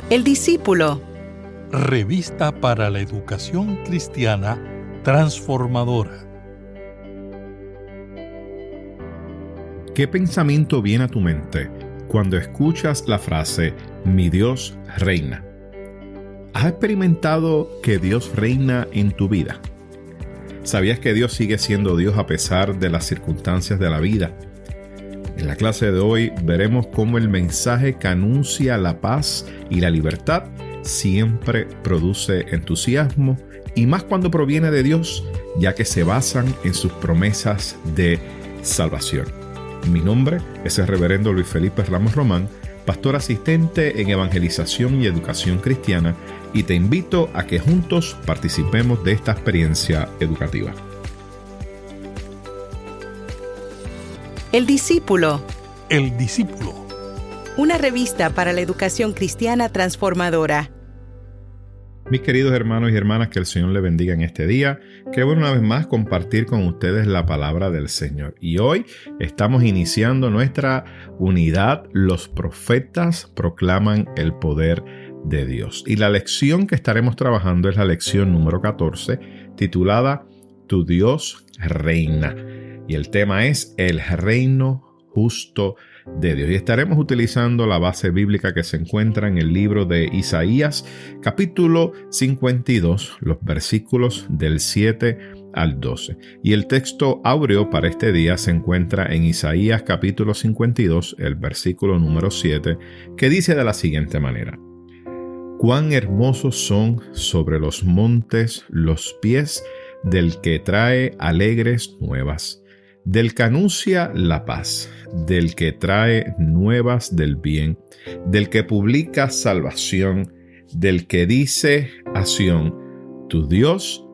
El discípulo. Revista para la educación cristiana transformadora. ¿Qué pensamiento viene a tu mente cuando escuchas la frase "Mi Dios reina"? ¿Has experimentado que Dios reina en tu vida? ¿Sabías que Dios sigue siendo Dios a pesar de las circunstancias de la vida? En la clase de hoy veremos cómo el mensaje que anuncia la paz y la libertad siempre produce entusiasmo, y más cuando proviene de Dios, ya que se basan en sus promesas de salvación. Mi nombre es el reverendo Luis Felipe Ramos Román, pastor asistente en evangelización y educación cristiana, y te invito a que juntos participemos de esta experiencia educativa. El discípulo. El discípulo. Una revista para la educación cristiana transformadora. Mis queridos hermanos y hermanas, que el Señor les bendiga en este día. Qué bueno una vez más compartir con ustedes la palabra del Señor. Y hoy estamos iniciando nuestra unidad. Los profetas proclaman el poder de Dios. Y la lección que estaremos trabajando es la lección número 14, titulada Tu Dios reina. Y el tema es el reino justo de Dios. Y estaremos utilizando la base bíblica que se encuentra en el libro de Isaías, capítulo 52, los versículos del 7 al 12. Y el texto áureo para este día se encuentra en Isaías, capítulo 52, el versículo número 7, que dice de la siguiente manera: Cuán hermosos son sobre los montes los pies del que trae alegres nuevas, del que anuncia la paz, del que trae nuevas del bien, del que publica salvación, del que dice a Sión, tu Dios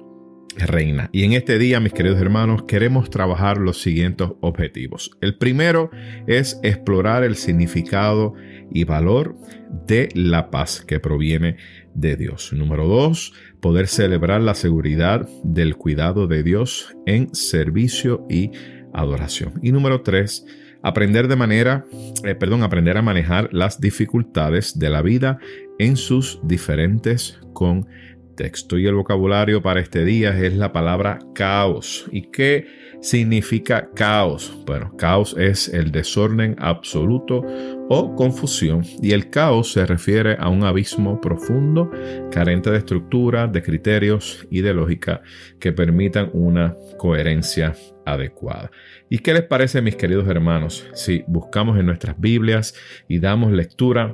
reina. Y en este día, mis queridos hermanos, queremos trabajar los siguientes objetivos. El primero es explorar el significado y valor de la paz que proviene de Dios. Número 2, poder celebrar la seguridad del cuidado de Dios en servicio y adoración. Y número 3, aprender a manejar las dificultades de la vida en sus diferentes contextos. Y el vocabulario para este día es la palabra caos. ¿Y qué significa caos? Bueno, caos es el desorden absoluto o confusión. Y el caos se refiere a un abismo profundo, carente de estructura, de criterios y de lógica que permitan una coherencia adecuada. ¿Y qué les parece, mis queridos hermanos, si buscamos en nuestras Biblias y damos lectura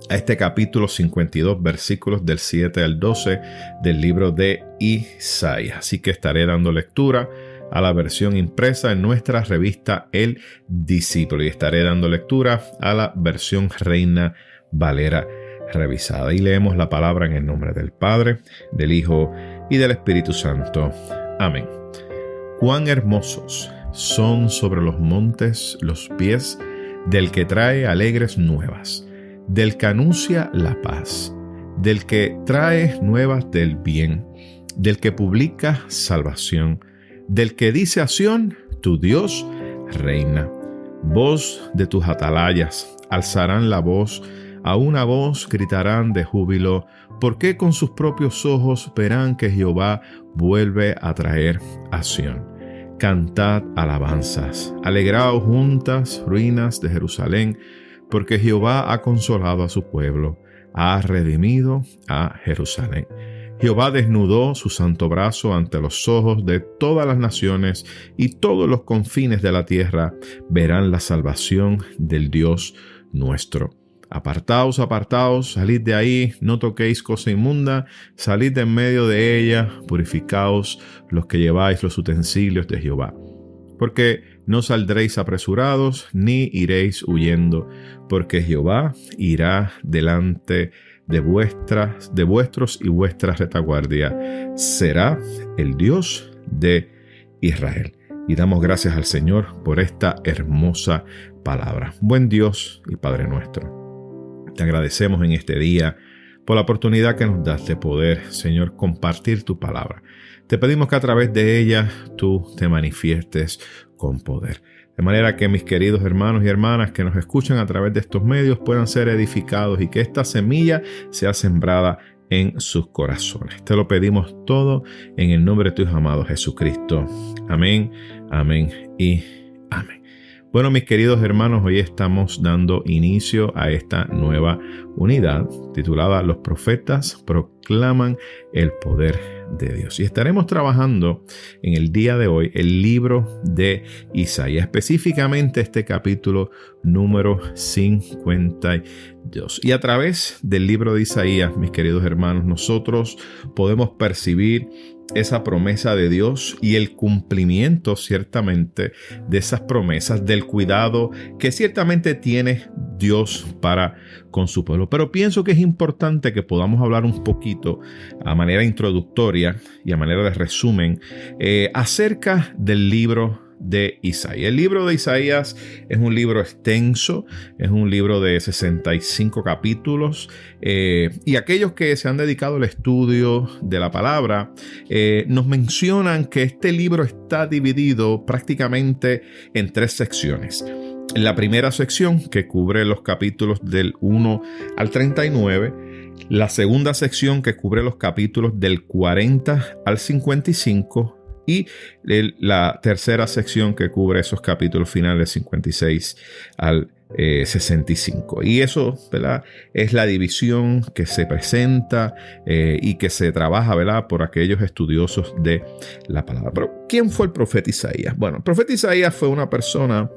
a este capítulo 52, versículos del 7 al 12 del libro de Isaías? Así que estaré dando lectura a la versión impresa en nuestra revista El Discípulo y estaré dando lectura a la versión Reina Valera revisada. Y leemos la palabra en el nombre del Padre, del Hijo y del Espíritu Santo. Amén. Cuán hermosos son sobre los montes los pies del que trae alegres nuevas, del que anuncia la paz, del que trae nuevas del bien, del que publica salvación, del que dice a Sión, tu Dios reina. Voz de tus atalayas, alzarán la voz, a una voz gritarán de júbilo, porque con sus propios ojos verán que Jehová vuelve a traer a Sión. Cantad alabanzas, alegraos juntas, ruinas de Jerusalén, porque Jehová ha consolado a su pueblo, ha redimido a Jerusalén. Jehová desnudó su santo brazo ante los ojos de todas las naciones, y todos los confines de la tierra verán la salvación del Dios nuestro. Apartaos, apartaos, salid de ahí, no toquéis cosa inmunda, salid de en medio de ella, purificaos los que lleváis los utensilios de Jehová. Porque no saldréis apresurados, ni iréis huyendo, porque Jehová irá delante de vuestros y vuestra retaguardia. Será el Dios de Israel. Y damos gracias al Señor por esta hermosa palabra. Buen Dios y Padre nuestro, te agradecemos en este día por la oportunidad que nos das de poder, Señor, compartir tu palabra. Te pedimos que a través de ella tú te manifiestes con poder. de manera que mis queridos hermanos y hermanas que nos escuchan a través de estos medios puedan ser edificados y que esta semilla sea sembrada en sus corazones. Te lo pedimos todo en el nombre de tu Hijo amado Jesucristo. Amén, amén y amén. Bueno, mis queridos hermanos, hoy estamos dando inicio a esta nueva unidad titulada Los profetas proclaman el poder de Dios. Y estaremos trabajando en el día de hoy el libro de Isaías, específicamente este capítulo número 52. Y a través del libro de Isaías, mis queridos hermanos, nosotros podemos percibir esa promesa de Dios y el cumplimiento ciertamente de esas promesas, del cuidado que ciertamente tiene Dios para con su pueblo. Pero pienso que es importante que podamos hablar un poquito a manera introductoria y a manera de resumen acerca del libro de Isaías. El libro de Isaías es un libro extenso, es un libro de 65 capítulos y aquellos que se han dedicado al estudio de la palabra nos mencionan que este libro está dividido prácticamente en 3 secciones. La primera sección, que cubre los capítulos del 1 al 39, la segunda sección, que cubre los capítulos del 40 al 55, y la tercera sección, que cubre esos capítulos finales 56 al 65. Y eso, ¿verdad?, es la división que se presenta y que se trabaja, ¿verdad?, por aquellos estudiosos de la palabra. Pero, ¿quién fue el profeta Isaías? Bueno, el profeta Isaías fue una persona,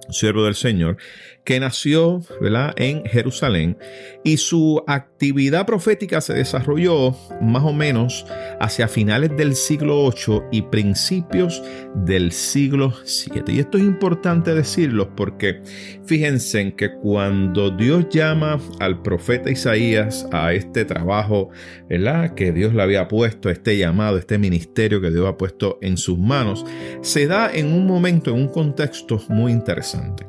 siervo del Señor, que nació, ¿verdad?, en Jerusalén, y su actividad profética se desarrolló más o menos hacia finales del siglo VIII y principios del siglo VII. Y esto es importante decirlo porque fíjense en que cuando Dios llama al profeta Isaías a este trabajo, ¿verdad?, que Dios le había puesto, este llamado, este ministerio que Dios ha puesto en sus manos, se da en un momento, en un contexto muy interesante.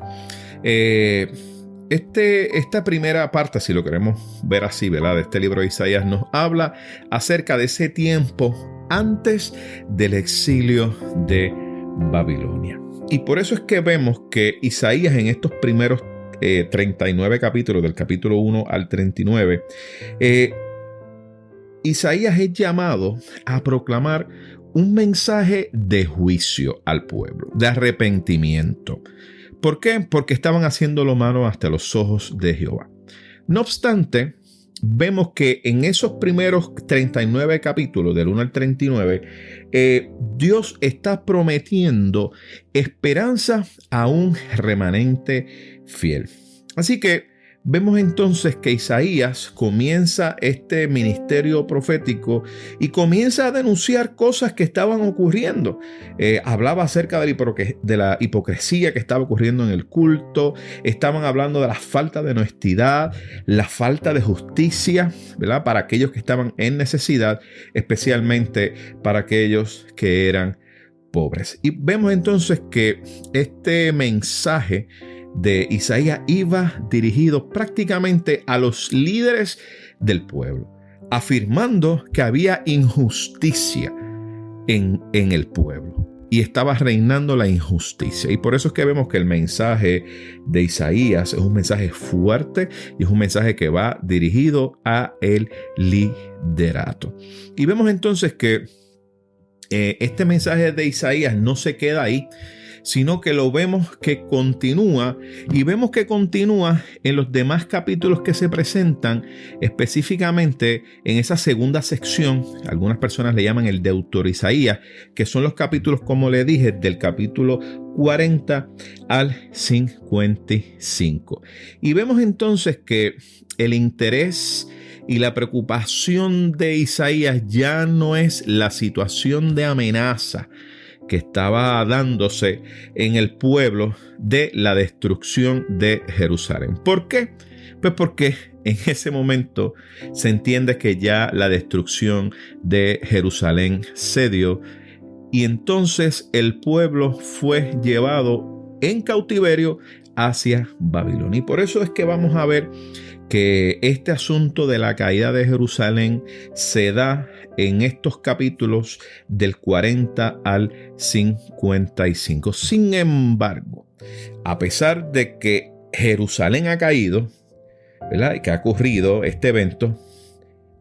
Esta primera parte, si lo queremos ver así, ¿verdad?, de este libro de Isaías, nos habla acerca de ese tiempo antes del exilio de Babilonia. Y por eso es que vemos que Isaías, en estos primeros 39 capítulos, del capítulo 1 al 39, Isaías es llamado a proclamar un mensaje de juicio al pueblo, de arrepentimiento. ¿Por qué? Porque estaban haciendo lo malo hasta los ojos de Jehová. No obstante, vemos que en esos primeros 39 capítulos, del 1 al 39, Dios está prometiendo esperanza a un remanente fiel. Así que vemos entonces que Isaías comienza este ministerio profético y comienza a denunciar cosas que estaban ocurriendo. Hablaba acerca de la hipocresía que estaba ocurriendo en el culto. Estaban hablando de la falta de honestidad, la falta de justicia, ¿verdad?, para aquellos que estaban en necesidad, especialmente para aquellos que eran pobres. Y vemos entonces que este mensaje de Isaías iba dirigido prácticamente a los líderes del pueblo, afirmando que había injusticia en el pueblo y estaba reinando la injusticia. Y por eso es que vemos que el mensaje de Isaías es un mensaje fuerte y es un mensaje que va dirigido a el liderato. Y vemos entonces que este mensaje de Isaías no se queda ahí, sino que lo vemos que continúa, y vemos que continúa en los demás capítulos que se presentan, específicamente en esa segunda sección. Algunas personas le llaman el Deutero-Isaías, que son los capítulos, como le dije, del capítulo 40 al 55. Y vemos entonces que el interés y la preocupación de Isaías ya no es la situación de amenaza que estaba dándose en el pueblo de la destrucción de Jerusalén. ¿Por qué? Pues porque en ese momento se entiende que ya la destrucción de Jerusalén se dio, y entonces el pueblo fue llevado en cautiverio hacia Babilonia. Y por eso es que vamos a ver que este asunto de la caída de Jerusalén se da en estos capítulos del 40 al 55. Sin embargo, a pesar de que Jerusalén ha caído, ¿verdad?, y que ha ocurrido este evento,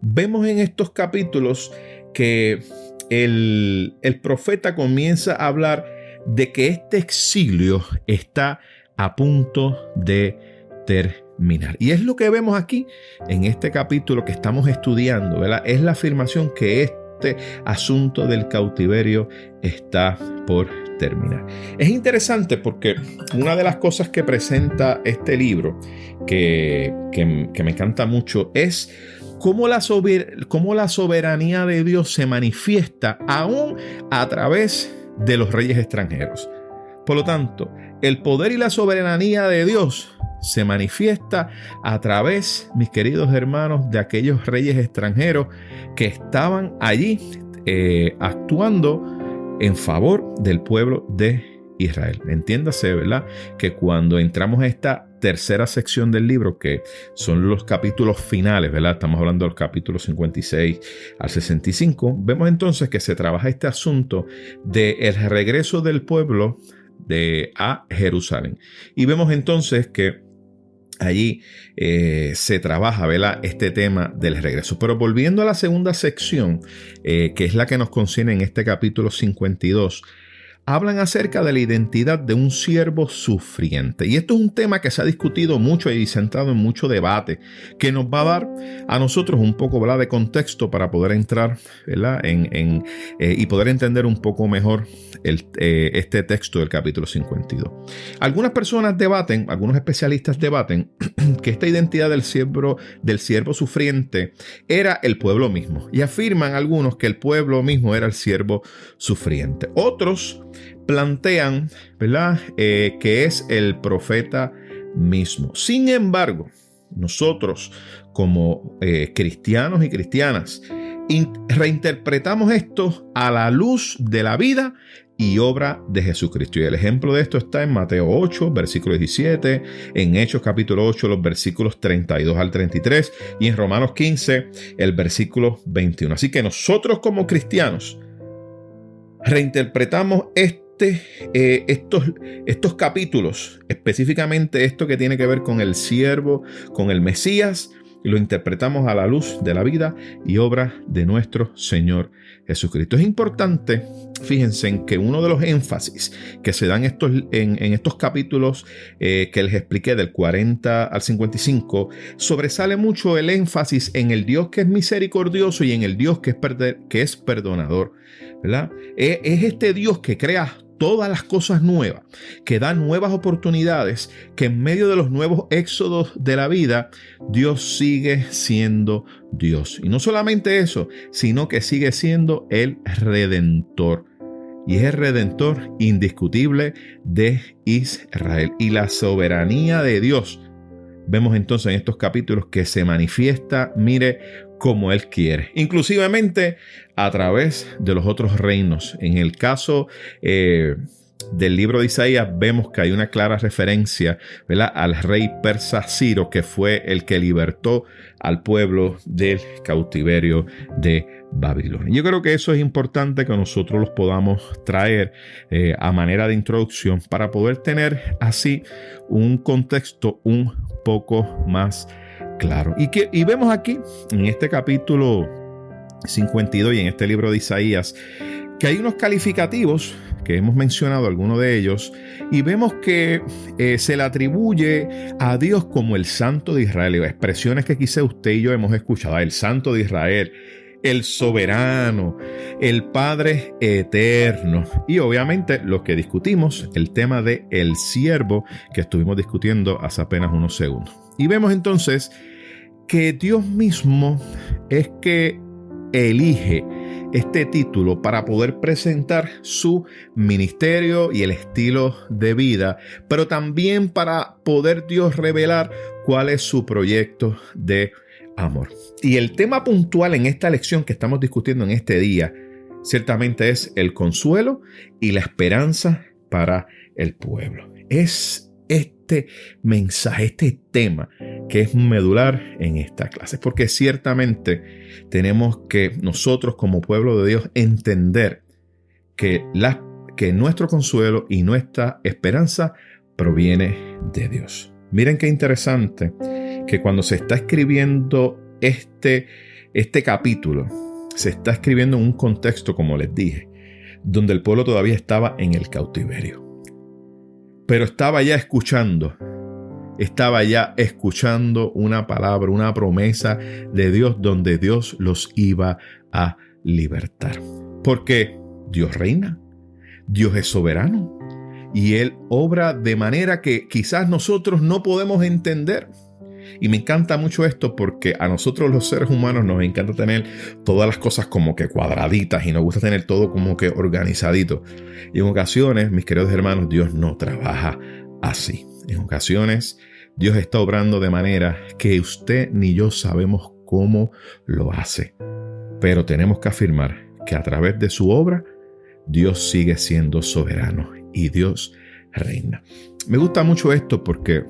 vemos en estos capítulos que el profeta comienza a hablar de que este exilio está a punto de terminar. Y es lo que vemos aquí en este capítulo que estamos estudiando, ¿verdad? Es la afirmación que este asunto del cautiverio está por terminar. Es interesante porque una de las cosas que presenta este libro que me encanta mucho es cómo la soberanía de Dios se manifiesta aún a través de los reyes extranjeros. Por lo tanto, el poder y la soberanía de Dios se manifiesta a través, mis queridos hermanos, de aquellos reyes extranjeros que estaban allí actuando en favor del pueblo de Israel. Entiéndase, ¿verdad?, que cuando entramos a esta tercera sección del libro, que son los capítulos finales, ¿verdad?, estamos hablando de los capítulos 56 al 65, vemos entonces que se trabaja este asunto del regreso del pueblo a Jerusalén. Y vemos entonces que allí se trabaja, ¿verdad?, este tema del regreso. Pero volviendo a la segunda sección, que es la que nos concierne en este capítulo 52, hablan acerca de la identidad de un siervo sufriente. Y esto es un tema que se ha discutido mucho y centrado en mucho debate, que nos va a dar a nosotros un poco, ¿verdad?, de contexto para poder entrar, ¿verdad?, y poder entender un poco mejor este texto del capítulo 52. Algunas personas debaten, algunos especialistas debaten que esta identidad del siervo sufriente era el pueblo mismo, y afirman algunos que el pueblo mismo era el siervo sufriente. Otros plantean, ¿verdad?, que es el profeta mismo. Sin embargo, nosotros como cristianos y cristianas reinterpretamos esto a la luz de la vida y obra de Jesucristo. Y el ejemplo de esto está en Mateo 8, versículo 17, en Hechos capítulo 8, los versículos 32 al 33, y en Romanos 15, el versículo 21. Así que nosotros como cristianos reinterpretamos estos capítulos, específicamente esto que tiene que ver con el siervo, con el Mesías, y lo interpretamos a la luz de la vida y obra de nuestro Señor Jesucristo. Es importante, fíjense, en que uno de los énfasis que se dan en estos capítulos que les expliqué del 40 al 55, sobresale mucho el énfasis en el Dios que es misericordioso y en el Dios que es perdonador, ¿verdad? Es este Dios que crea todas las cosas nuevas, que da nuevas oportunidades, que en medio de los nuevos éxodos de la vida, Dios sigue siendo Dios. Y no solamente eso, sino que sigue siendo el Redentor. Y es el Redentor indiscutible de Israel. Y la soberanía de Dios, vemos entonces en estos capítulos que se manifiesta, mire, como Él quiere, inclusivamente a través de los otros reinos. En el caso del libro de Isaías vemos que hay una clara referencia, ¿verdad?, al rey persa Ciro, que fue el que libertó al pueblo del cautiverio de Babilonia. Yo creo que eso es importante que nosotros los podamos traer a manera de introducción para poder tener así un contexto un poco más claro. Y vemos aquí en este capítulo 52 y en este libro de Isaías que hay unos calificativos que hemos mencionado, algunos de ellos, y vemos que se le atribuye a Dios como el Santo de Israel. Expresiones que quizá usted y yo hemos escuchado: el Santo de Israel, el soberano, el Padre eterno. Y obviamente lo que discutimos, el tema de el siervo, que estuvimos discutiendo hace apenas unos segundos. Y vemos entonces que Dios mismo es que elige este título para poder presentar su ministerio y el estilo de vida, pero también para poder Dios revelar cuál es su proyecto de amor. Y el tema puntual en esta lección que estamos discutiendo en este día ciertamente es el consuelo y la esperanza para el pueblo. Es este mensaje, este tema que es medular en esta clase, porque ciertamente tenemos que nosotros como pueblo de Dios entender que nuestro consuelo y nuestra esperanza proviene de Dios. Miren qué interesante que cuando se está escribiendo este capítulo, se está escribiendo en un contexto, como les dije, donde el pueblo todavía estaba en el cautiverio. Pero estaba ya escuchando una palabra, una promesa de Dios, donde Dios los iba a libertar. Porque Dios reina, Dios es soberano y Él obra de manera que quizás nosotros no podemos entender. Y me encanta mucho esto porque a nosotros los seres humanos nos encanta tener todas las cosas como que cuadraditas y nos gusta tener todo como que organizadito. Y en ocasiones, mis queridos hermanos, Dios no trabaja así. En ocasiones, Dios está obrando de manera que usted ni yo sabemos cómo lo hace. Pero tenemos que afirmar que a través de su obra, Dios sigue siendo soberano y Dios reina. Me gusta mucho esto porque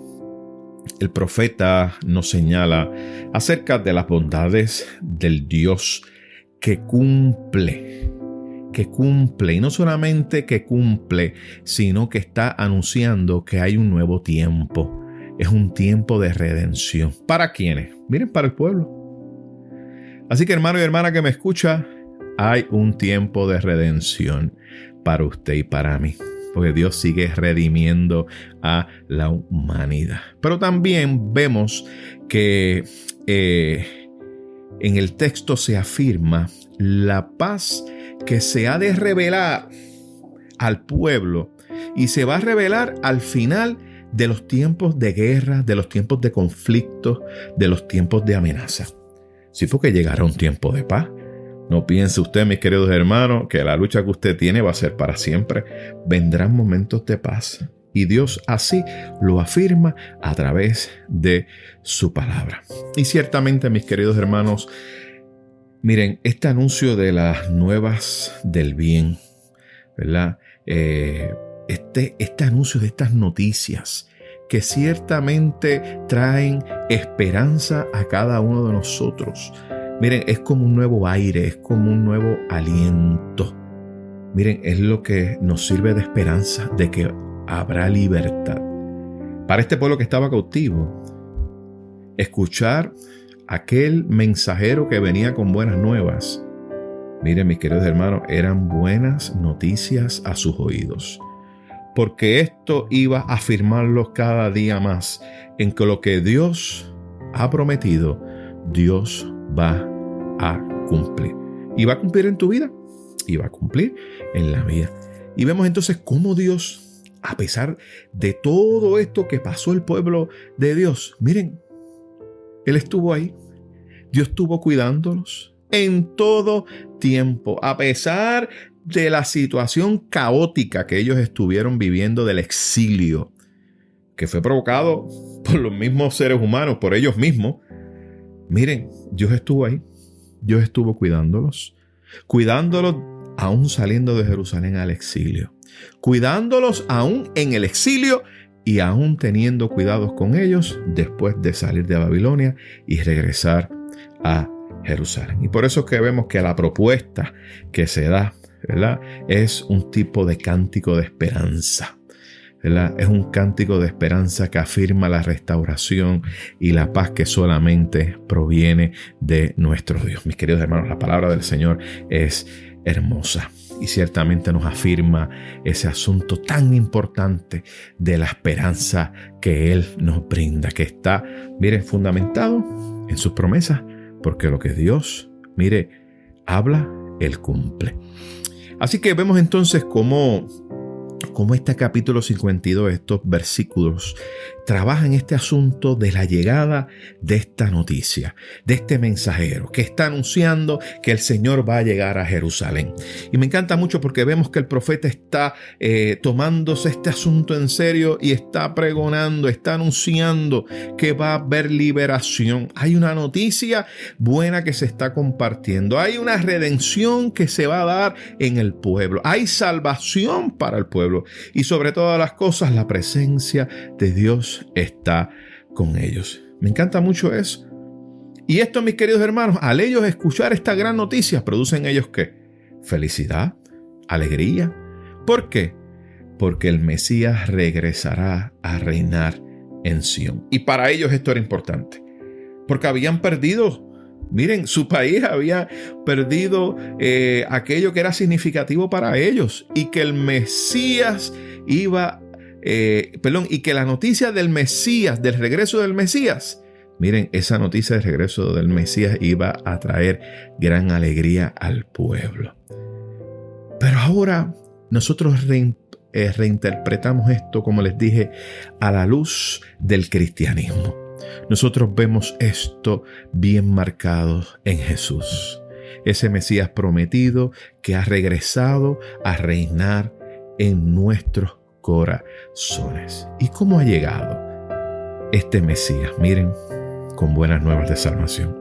el profeta nos señala acerca de las bondades del Dios que cumple, y no solamente que cumple, sino que está anunciando que hay un nuevo tiempo. Es un tiempo de redención. ¿Para quiénes? Miren, para el pueblo. Así que, hermano y hermana que me escucha, hay un tiempo de redención para usted y para mí, porque Dios sigue redimiendo a la humanidad. Pero también vemos que en el texto se afirma la paz que se ha de revelar al pueblo y se va a revelar al final de los tiempos de guerra, de los tiempos de conflicto, de los tiempos de amenaza. Sí, porque llegará un tiempo de paz. No piense usted, mis queridos hermanos, que la lucha que usted tiene va a ser para siempre. Vendrán momentos de paz. Y Dios así lo afirma a través de su palabra. Y ciertamente, mis queridos hermanos, miren, este anuncio de las nuevas del bien, ¿verdad? Este anuncio de estas noticias que ciertamente traen esperanza a cada uno de nosotros. Miren, es como un nuevo aire, es como un nuevo aliento. Miren, es lo que nos sirve de esperanza, de que habrá libertad. Para este pueblo que estaba cautivo, escuchar aquel mensajero que venía con buenas nuevas, miren, mis queridos hermanos, eran buenas noticias a sus oídos. Porque esto iba a afirmarlos cada día más en que lo que Dios ha prometido, Dios va a cumplir. Y va a cumplir en tu vida. Y va a cumplir en la vida. Y vemos entonces cómo Dios, a pesar de todo esto que pasó el pueblo de Dios, miren, Él estuvo ahí. Dios estuvo cuidándolos en todo tiempo. A pesar de la situación caótica que ellos estuvieron viviendo del exilio, que fue provocado por los mismos seres humanos, por ellos mismos. Miren, Dios estuvo ahí. Dios estuvo cuidándolos aún saliendo de Jerusalén al exilio, cuidándolos aún en el exilio y aún teniendo cuidados con ellos después de salir de Babilonia y regresar a Jerusalén. Y por eso es que vemos que la propuesta que se da, ¿verdad?, es un tipo de cántico de esperanza. ¿Verdad? Es un cántico de esperanza que afirma la restauración y la paz que solamente proviene de nuestro Dios. Mis queridos hermanos, la palabra del Señor es hermosa y ciertamente nos afirma ese asunto tan importante de la esperanza que Él nos brinda, que está, miren, fundamentado en sus promesas, porque lo que Dios, mire, habla, Él cumple. Así que vemos entonces cómo este capítulo 52, estos versículos, trabajan este asunto de la llegada de esta noticia, de este mensajero que está anunciando que el Señor va a llegar a Jerusalén. Y me encanta mucho porque vemos que el profeta está tomándose este asunto en serio y está pregonando, está anunciando que va a haber liberación. Hay una noticia buena que se está compartiendo. Hay una redención que se va a dar en el pueblo. Hay salvación para el pueblo. pueblo. Y sobre todas las cosas, la presencia de Dios está con ellos. Me encanta mucho eso. Y esto, mis queridos hermanos, al ellos escuchar esta gran noticia, ¿producen ellos qué? Felicidad, alegría. ¿Por qué? Porque el Mesías regresará a reinar en Sión. Y para ellos esto era importante, porque habían perdido, miren, su país había perdido aquello que era significativo para ellos, y que el Mesías y que la noticia del Mesías, del regreso del Mesías, miren, esa noticia del regreso del Mesías iba a traer gran alegría al pueblo. Pero ahora nosotros reinterpretamos esto, como les dije, a la luz del cristianismo. Nosotros vemos esto bien marcado en Jesús, ese Mesías prometido que ha regresado a reinar en nuestros corazones. ¿Y cómo ha llegado este Mesías? Miren, con buenas nuevas de salvación,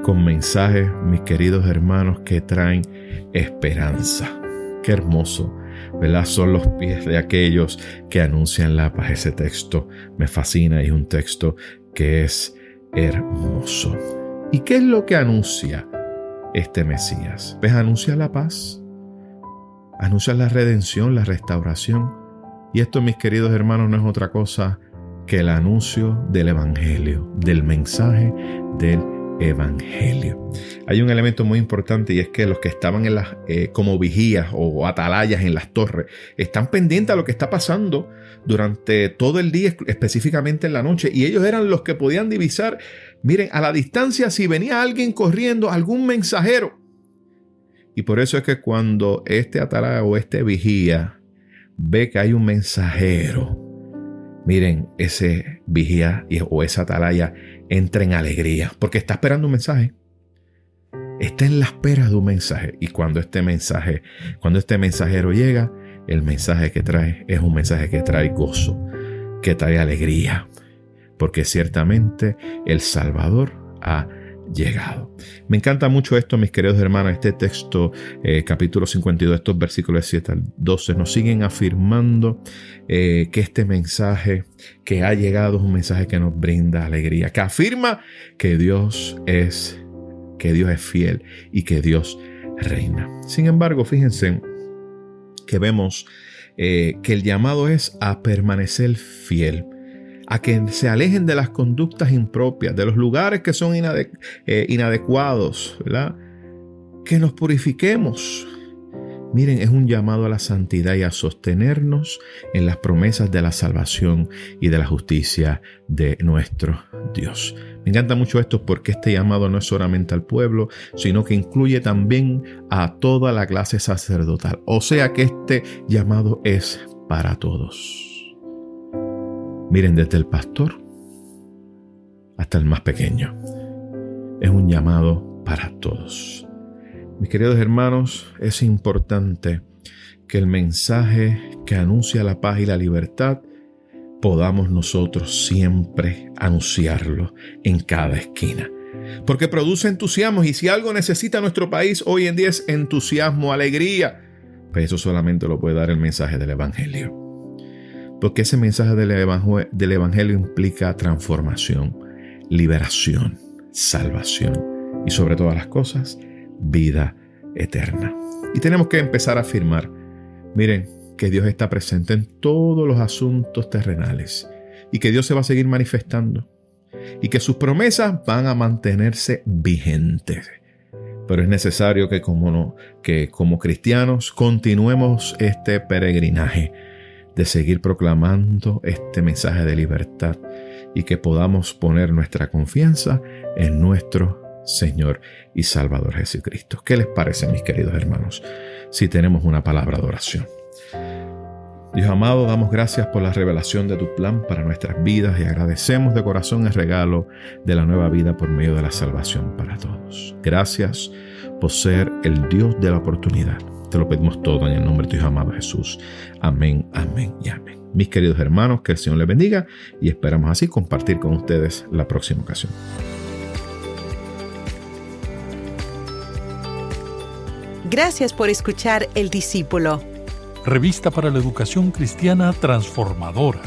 con mensajes, mis queridos hermanos, que traen esperanza. Qué hermoso, ¿verdad? Son los pies de aquellos que anuncian la paz. Ese texto me fascina y es un texto que es hermoso. ¿Y qué es lo que anuncia este Mesías? Pues anuncia la paz, anuncia la redención, la restauración. Y esto, mis queridos hermanos, no es otra cosa que el anuncio del Evangelio, del mensaje del Evangelio. Hay un elemento muy importante, y es que los que estaban en las como vigías o atalayas en las torres están pendientes a lo que está pasando durante todo el día, específicamente en la noche, y ellos eran los que podían divisar, miren, a la distancia si venía alguien corriendo, algún mensajero. Y por eso es que cuando este atalaya o este vigía ve que hay un mensajero, miren, ese vigía o esa atalaya entra en alegría, porque está esperando un mensaje. Está en la espera de un mensaje. Y cuando este mensajero llega, el mensaje que trae es un mensaje que trae gozo, que trae alegría, porque ciertamente el Salvador ha llegado. Me encanta mucho esto, mis queridos hermanos. Este texto, capítulo 52, estos versículos 7 al 12, nos siguen afirmando que este mensaje que ha llegado es un mensaje que nos brinda alegría, que afirma que Dios es fiel y que Dios reina. Sin embargo, fíjense que vemos que el llamado es a permanecer fiel, a que se alejen de las conductas impropias, de los lugares que son inadecuados, ¿verdad? Que nos purifiquemos. Miren, es un llamado a la santidad y a sostenernos en las promesas de la salvación y de la justicia de nuestro Dios. Me encanta mucho esto, porque este llamado no es solamente al pueblo, sino que incluye también a toda la clase sacerdotal. O sea que este llamado es para todos. Miren, desde el pastor hasta el más pequeño. Es un llamado para todos. Mis queridos hermanos, es importante que el mensaje que anuncia la paz y la libertad podamos nosotros siempre anunciarlo en cada esquina, porque produce entusiasmo, y si algo necesita nuestro país hoy en día es entusiasmo, alegría, pues eso solamente lo puede dar el mensaje del Evangelio. Porque ese mensaje del Evangelio implica transformación, liberación, salvación y, sobre todas las cosas, vida eterna. Y tenemos que empezar a afirmar, miren, que Dios está presente en todos los asuntos terrenales y que Dios se va a seguir manifestando y que sus promesas van a mantenerse vigentes. Pero es necesario que como cristianos continuemos este peregrinaje de seguir proclamando este mensaje de libertad, y que podamos poner nuestra confianza en nuestro Señor y Salvador Jesucristo. ¿Qué les parece, mis queridos hermanos, si tenemos una palabra de oración? Dios amado, damos gracias por la revelación de tu plan para nuestras vidas, y agradecemos de corazón el regalo de la nueva vida por medio de la salvación para todos. Gracias por ser el Dios de la oportunidad. Te lo pedimos todo en el nombre de tu Hijo amado Jesús. Amén, amén y amén. Mis queridos hermanos, que el Señor les bendiga, y esperamos así compartir con ustedes la próxima ocasión. Gracias por escuchar El Discípulo. Revista para la Educación Cristiana Transformadora.